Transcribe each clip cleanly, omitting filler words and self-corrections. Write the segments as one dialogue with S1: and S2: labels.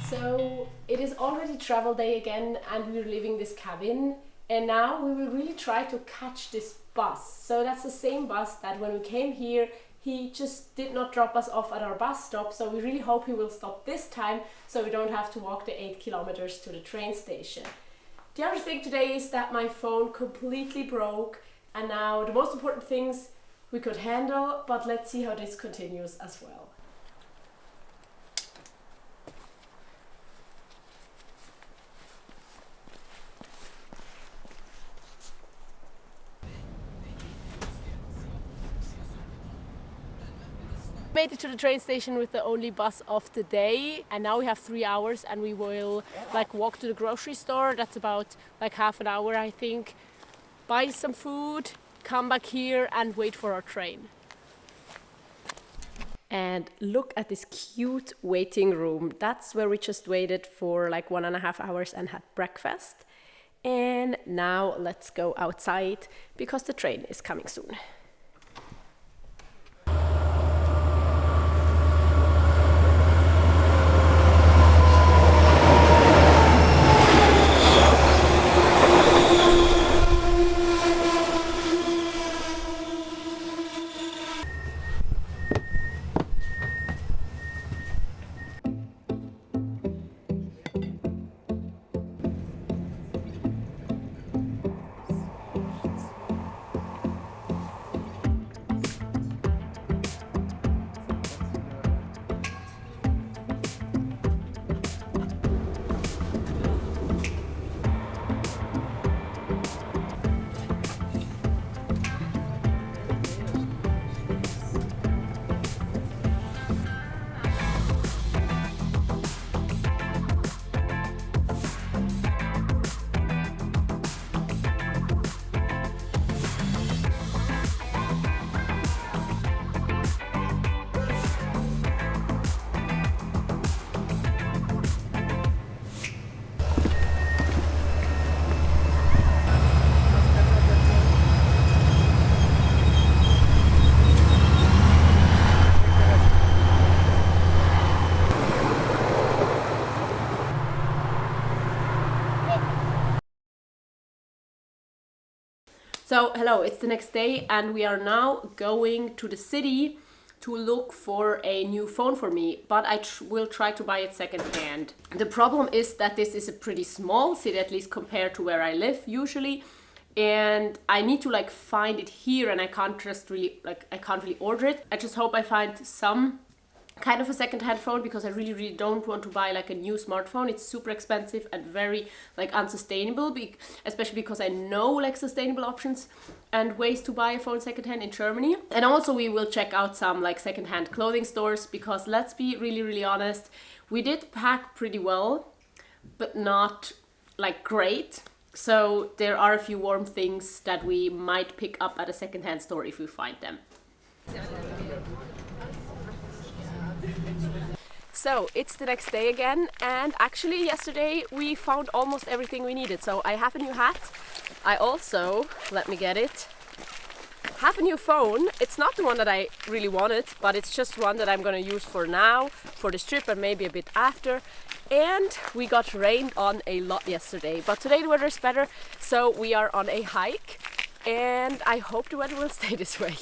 S1: So it is already travel day again and we're leaving this cabin, and now we will really try to catch this bus. So that's the same bus that when we came here he just did not drop us off at our bus stop, so we really hope he will stop this time so we don't have to walk the 8 kilometers to the train station. The other thing today is that my phone completely broke, and now the most important things we could handle, but let's see how this continues as well. Made it to the train station with the only bus of the day, and now we have 3 hours and we will walk to the grocery store. That's about half an hour, I think. Buy some food, come back here and wait for our train. And look at this cute waiting room. That's where we just waited for 1.5 hours and had breakfast. And now let's go outside because the train is coming soon. So hello, it's the next day and we are now going to the city to look for a new phone for me, but I will try to buy it secondhand. The problem is that this is a pretty small city, at least compared to where I live usually, and I need to find it here, and I can't just really I can't really order it. I just hope I find some kind of a second-hand phone because I really don't want to buy a new smartphone. It's super expensive and very unsustainable, especially because I know sustainable options and ways to buy a phone second-hand in Germany. And also we will check out some second-hand clothing stores because let's be really honest, we did pack pretty well but not great. So there are a few warm things that we might pick up at a second-hand store if we find them. So it's the next day again, and actually yesterday we found almost everything we needed. So I have a new hat. I also, let me get it, have a new phone. It's not the one that I really wanted, but it's just one that I'm gonna use for now, for this trip, and maybe a bit after. And we got rained on a lot yesterday, but today the weather is better, so we are on a hike, and I hope the weather will stay this way.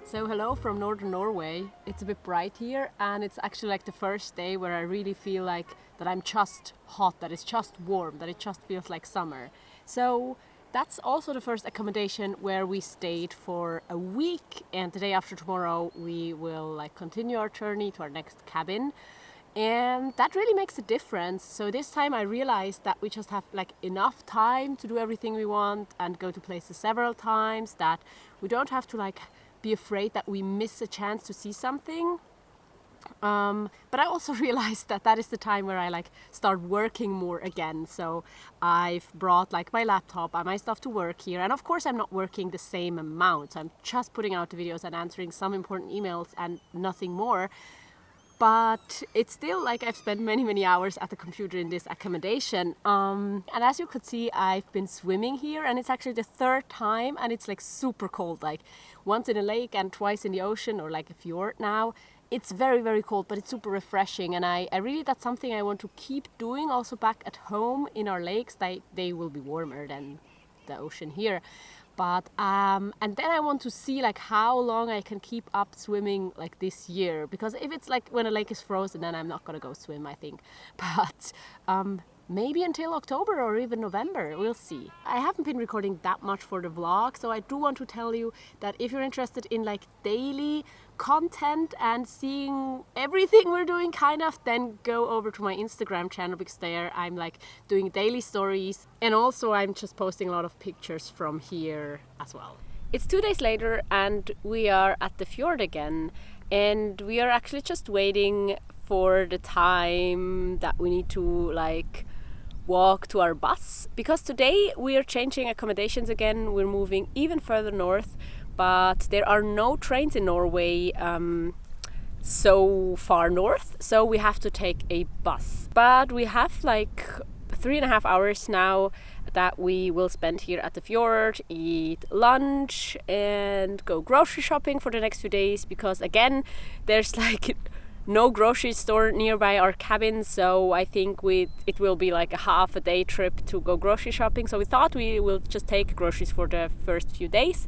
S1: So hello from northern Norway. It's a bit bright here, and it's actually like the first day where I really feel like that I'm just hot, that it's just warm, that it just feels like summer. So that's also the first accommodation where we stayed for a week, and the day after tomorrow we will like continue our journey to our next cabin. And that really makes a difference. So this time I realized that we just have like enough time to do everything we want and go to places several times, that we don't have to like be afraid that we miss a chance to see something. But I also realized that that is the time where I like start working more again. So I've brought like my laptop and my stuff to work here, and of course I'm not working the same amount. I'm just putting out the videos and answering some important emails and nothing more. But it's still like I've spent many hours at the computer in this accommodation. And as you could see, I've been swimming here, and it's actually the third time, and it's like super cold, like once in a lake and twice in the ocean or like a fjord now. It's very cold, but it's super refreshing, and I really, that's something I want to keep doing also back at home in our lakes. They will be warmer than the ocean here. But and then I want to see like how long I can keep up swimming like this year, because if it's like when a lake is frozen, then I'm not gonna go swim, I think. But maybe until October or even November, we'll see. I haven't been recording that much for the vlog, so I do want to tell you that if you're interested in like daily content and seeing everything we're doing kind of, then go over to my Instagram channel, because there I'm like doing daily stories, and also I'm just posting a lot of pictures from here as well. It's 2 days later and we are at the fjord again, and we are actually just waiting for the time that we need to like walk to our bus, because today we are changing accommodations again. We're moving even further north, but there are no trains in Norway so far north, so we have to take a bus. But we have like 3.5 hours now that we will spend here at the fjord, eat lunch and go grocery shopping for the next few days, because again there's like no grocery store nearby our cabin, so I think it will be like a half a day trip to go grocery shopping. So we thought we will just take groceries for the first few days.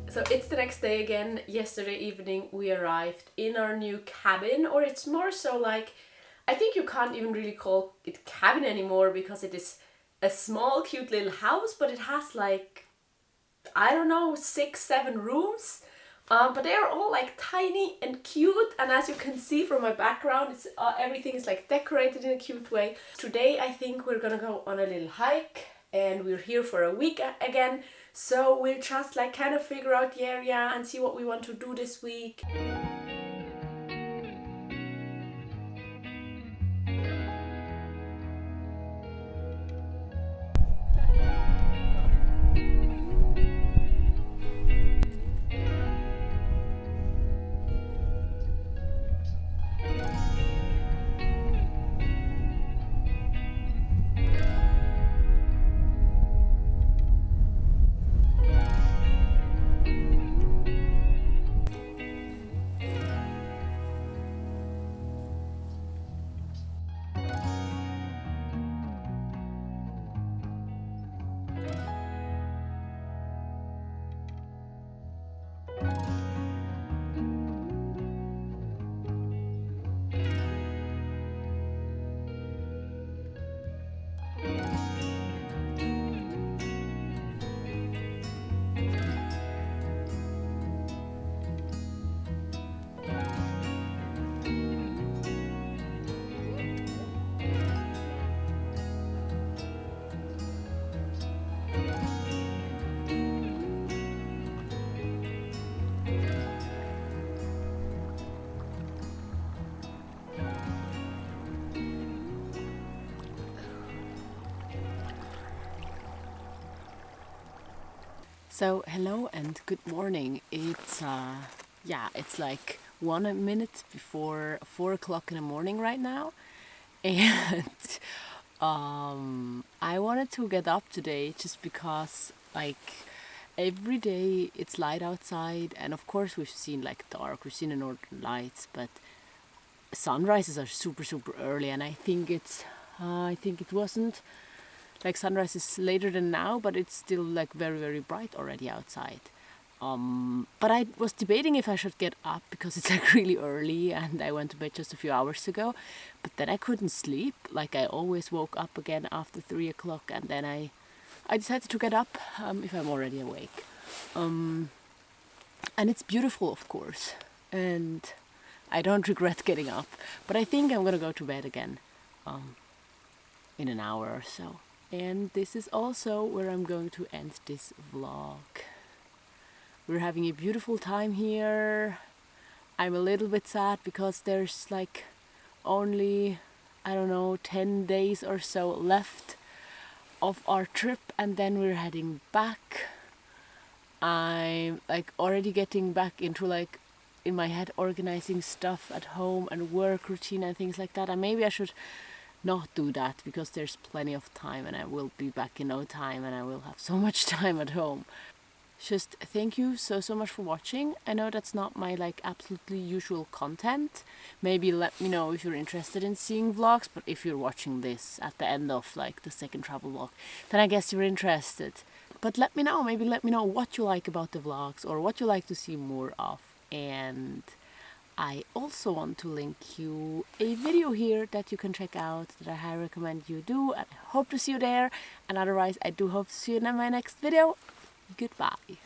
S1: So it's the next day again. Yesterday evening we arrived in our new cabin, or it's more so like, I think you can't even really call it cabin anymore, because it is a small cute little house, but it has like, I don't know, 6-7 rooms. But they are all like tiny and cute, and as you can see from my background, it's everything is like decorated in a cute way. Today I think we're gonna go on a little hike, and we're here for a week again, so we'll just like kind of figure out the area and see what we want to do this week.
S2: So hello and good morning. It's it's like 1 minute before 4 o'clock in the morning right now, and I wanted to get up today just because every day it's light outside, and of course we've seen we've seen the northern lights, but sunrises are super early, and I think it wasn't like sunrise is later than now, but it's still like very bright already outside. But I was debating if I should get up because it's like really early and I went to bed just a few hours ago. But then I couldn't sleep. Like I always woke up again after 3 o'clock, and then I decided to get up if I'm already awake. And it's beautiful, of course, and I don't regret getting up. But I think I'm gonna go to bed again in an hour or so. And this is also where I'm going to end this vlog. We're having a beautiful time here. I'm a little bit sad because there's like only, I don't know, 10 days or so left of our trip, and then we're heading back. I'm like already getting back into like in my head organizing stuff at home and work routine and things like that. And maybe I should not do that because there's plenty of time and I will be back in no time and I will have so much time at home. Just thank you so much for watching. I know that's not my like absolutely usual content. Maybe let me know if you're interested in seeing vlogs, but if you're watching this at the end of like the second travel vlog, then I guess you're interested. But let me know, maybe let me know what you like about the vlogs or what you like to see more of. And I also want to link you a video here that you can check out that I highly recommend you do, and I hope to see you there. And otherwise I do hope to see you in my next video. Goodbye.